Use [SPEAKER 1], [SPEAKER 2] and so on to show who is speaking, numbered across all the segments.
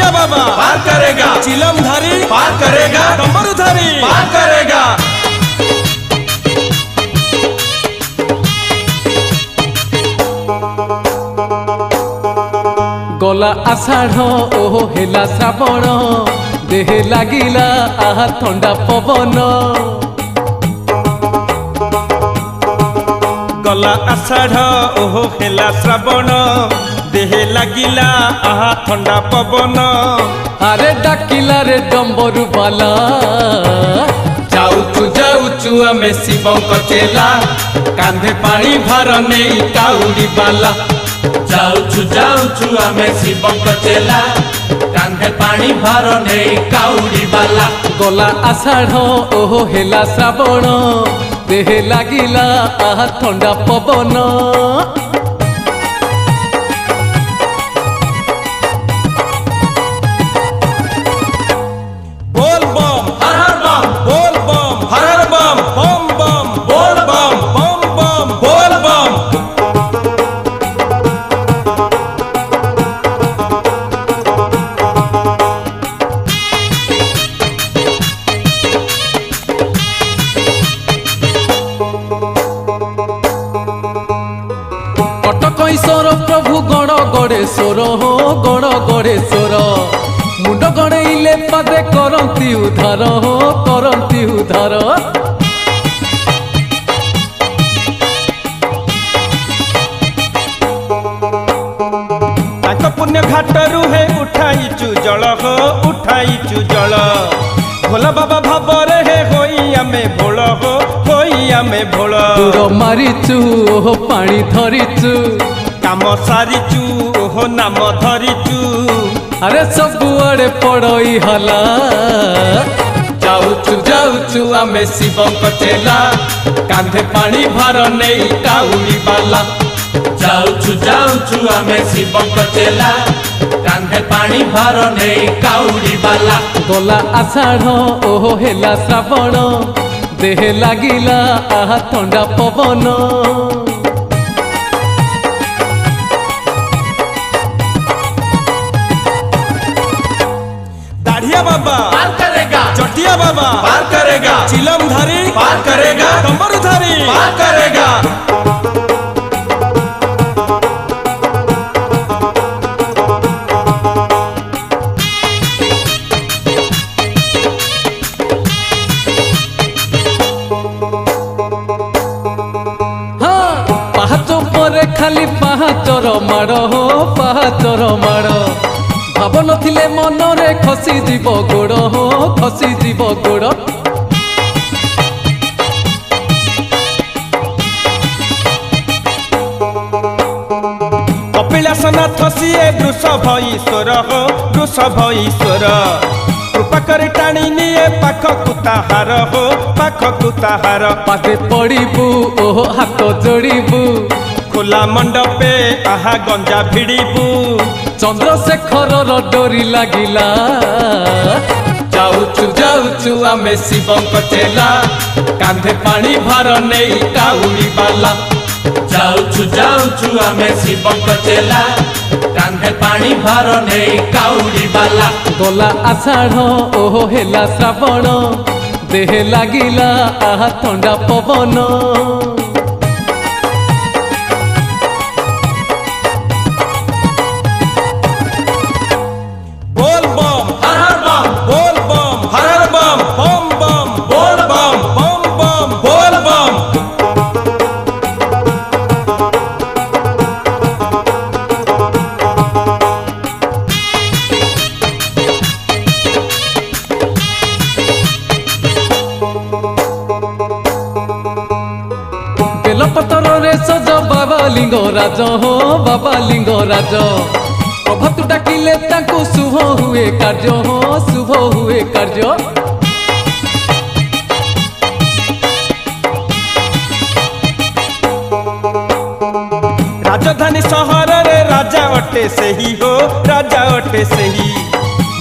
[SPEAKER 1] दाढ़िया बाबा
[SPEAKER 2] पार करेगा,
[SPEAKER 1] चिलम धारी
[SPEAKER 2] पार करेगा,
[SPEAKER 1] डमरू धारी
[SPEAKER 2] पार करेगा।
[SPEAKER 3] गला आषाढ़ ओहो हेला श्रावण देहे लागिला आहा ठंडा पवन
[SPEAKER 1] गला आषाढ़ ओहो हेला श्रावण देहे लागिला आहा ठंडा पवन
[SPEAKER 3] अरे डाकिला रे डम्बरू बाला
[SPEAKER 2] जाऊचु आमे शिवंक चेला कांधे पानी भार नहीं काउड़ी बाला। जाऊचु आमे शिवंक चेला कांधे पानी भार नहीं काउड़ी बाला।
[SPEAKER 3] गला आषाढ़ ओहो हेला श्रावण देहे लागिला आहा ठंडा पवन
[SPEAKER 1] बोल बम
[SPEAKER 2] हर हर बम,
[SPEAKER 1] बोल बम
[SPEAKER 2] हर हर बम,
[SPEAKER 1] बम बम
[SPEAKER 2] बोल बम,
[SPEAKER 1] बम बम
[SPEAKER 2] बोल बम।
[SPEAKER 3] कटक ईश्वर प्रभु गण गणेश्वर हो गण गणेश्वर मुंड गणेइले पादे करंती उद्धार हो करंती उद्धार
[SPEAKER 1] ताक पुण्य घाटरू हे उठाइचु जल हो उठाइचु जल भोला बाबा भाବରେ हे होई आमे भोल हो होई आमे भोल
[SPEAKER 3] दूर मारिचु ओहो पानी धरिचु
[SPEAKER 1] काम सारिचु ओहो नाम धरिचु
[SPEAKER 3] अरे सबुआड़े पड़ई हला
[SPEAKER 2] जाऊचु आमे शिवंक चेला कांधे पानी भार नहीं काउड़ी बाला। जाऊचु आमे शिवंक चेला कांधे पानी भार नहीं काउड़ी बाला।
[SPEAKER 3] गला आषाढ़ ओहो हेला श्रावण देहे लागिला आहा ठंडा पवन
[SPEAKER 1] दाढ़िया बाबा
[SPEAKER 2] पार करेगा,
[SPEAKER 1] चटिया बाबा
[SPEAKER 2] पार करेगा,
[SPEAKER 1] चिलम धारी
[SPEAKER 2] पार करेगा,
[SPEAKER 1] डमरू धारी
[SPEAKER 2] पार करेगा।
[SPEAKER 3] पाहाच परे खाली पाहाचर माड़ हो पाहाचर माड़ भाव नथिले मनरे खसी जीव गोड़ हो खसी जीव गोड़
[SPEAKER 1] कपिलासनाथ सिए वृषभ ईश्वर हो वृषभ ईश्वर कृपा कर टाणी निये पाखकु ताहार हो पाखकु ताहार
[SPEAKER 3] पादे पड़िबू ओहो हाथ जोड़िबू
[SPEAKER 1] खोला मंडपे आहा गंजा भिड़िबू
[SPEAKER 3] चंद्रशेखर डोरी लागिला
[SPEAKER 2] जाऊचु आमे शिवंक चेला कांधे पानी भार नहीं काउड़ी बाला। जाऊचु आमे शिवंक चेला कांधे पानी भार नहीं काउड़ी बाला।
[SPEAKER 3] गला आषाढ़ ओहो हेला श्रावण देहे लागिला आहा ठंडा पवन
[SPEAKER 1] बोल बम
[SPEAKER 2] हर हर बम,
[SPEAKER 1] बोल बम
[SPEAKER 2] हर हर बम,
[SPEAKER 1] बम बम
[SPEAKER 2] बोल बम,
[SPEAKER 1] बम बम
[SPEAKER 2] बोल बम।
[SPEAKER 3] बेलपतर रे सज बाबा लिंगराज हो बाबा लिंगराज प्रभु डाकिले तांको शुभ हुए कार्य हो शुभ हुए कार्य
[SPEAKER 1] राजधानी सहर रे राजा अटे सही हो राजा अटे सही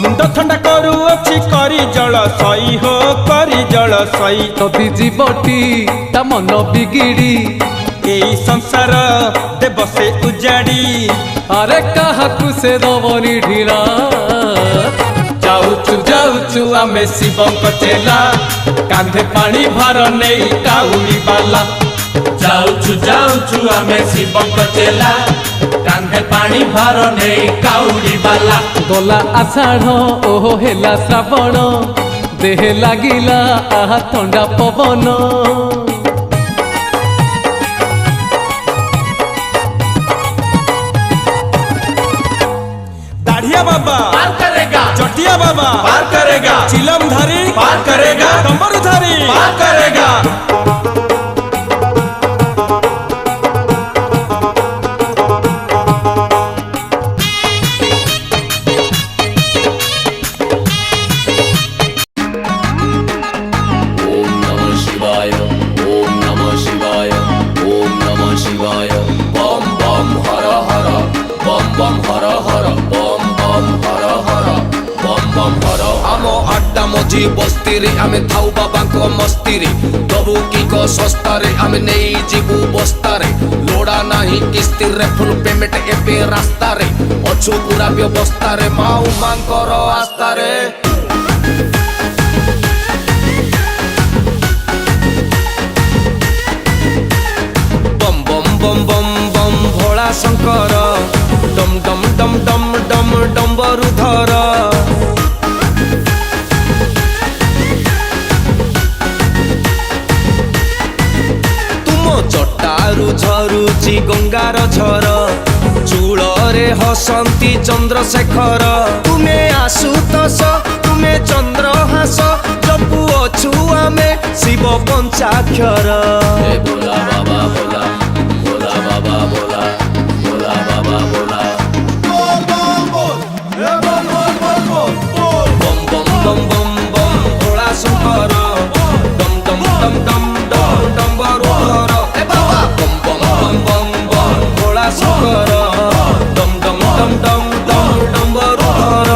[SPEAKER 1] मुंड ठंडा करू अच्छी करी जल सई हो करी जल सई
[SPEAKER 3] नदी जीवटी ता मन बिगिड़ी
[SPEAKER 1] এই সংসার দেব সে উজাড়ি
[SPEAKER 3] আরে কাহাকু সে দবনি ঢিলা
[SPEAKER 2] যাଉଛୁ ଆମେ ଶିବଙ୍କ ଚେଲା କାନ୍ଧେ ପାଣି ଭାର ନେଇ କାଉଡ଼ି ବାଲା ଯାଉଛୁ ଆମେ ଶିବଙ୍କ ଚେଲା କାନ୍ଧେ ପାଣି ଭାର ନେଇ କାଉଡ଼ି ବାଲା
[SPEAKER 3] ଗଲା ଆଷାଢ଼ ଓହୋ ହେଲା ଶ୍ରାବଣ ଦେହେ ଲାଗିଲା ଆହା ଥଣ୍ଡା ପବନ
[SPEAKER 1] दाढ़िया बाबा
[SPEAKER 2] पार करेगा
[SPEAKER 1] चटिया बाबा
[SPEAKER 2] पार करेगा
[SPEAKER 1] चिलम धारी
[SPEAKER 2] पार करेगा
[SPEAKER 1] डमरू धारी
[SPEAKER 2] पार करेगा
[SPEAKER 4] ओम नमः शिवाय ओम नमः शिवाय ओम नमः शिवाय बम बम हर हर बम बम हर हर बम बम हर हर बम बम हर आम आड्डा मझी बस्ती रे आमे थाउ बाबांको मस्ती रे दबु की को सस्ता रे आमे नेई जीबु बस्ता रे लोड़ा नाही किस्ती रे फुल पेमेंट एबे रास्ता रे अछु पूरा व्यवस्था रे माऊ मांकर आस्था रे बम बम बम बम बम भोला शंकर डम डम डम डम डम डम्बरु धर तुम जटारु झरुची गंगार झर चूଳରେ हसंती चंद्रशेखर तुमे आशुतोष तुमे चंद्रहास जपु अछु आमे शिव पंचाक्षर भोला बाबा भोला भोला बाबा भोला भोला बाबा भोला बम बम बम बम बम भोला शंकर डम डम डम डम डम डम्बरु धर ए बाबा बम बम बम बम बम भोला शंकर डम डम डम डम डम डम्बरु धर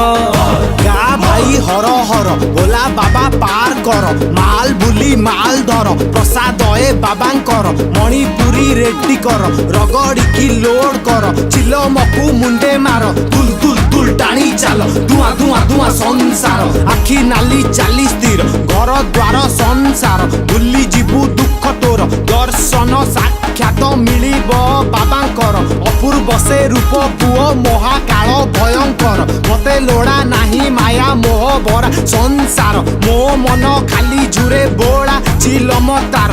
[SPEAKER 5] গা ভাই হর হর ভোলা বাবা পার কর মাল বুলি মাল ধর প্রসাদ এ বাবাঙ্কর মণিপুরি রেড্ডি কর রগড়িকি লোড কর চিলমকু মুন্ডে মার তুল তুল তুল টানি চাল ধুয়া ধুয়া ধুয়া সংসার আখি নালি চালি স্থির ঘর দ্বার সংসার ভুলি ଯିବୁ দুঃখ তোর দর্শন সাক্ষাৎ মিলিব বাবাঙ্কর অপূর্ব সে রূপ পুয় মহাকাল ভয়ঙ্কর মতে লোড়া নাহি মায়া মোহ ভরা সংসার মো মন খালি ঝুরে বোড়া চিলম তার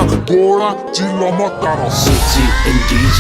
[SPEAKER 4] Suji and DJ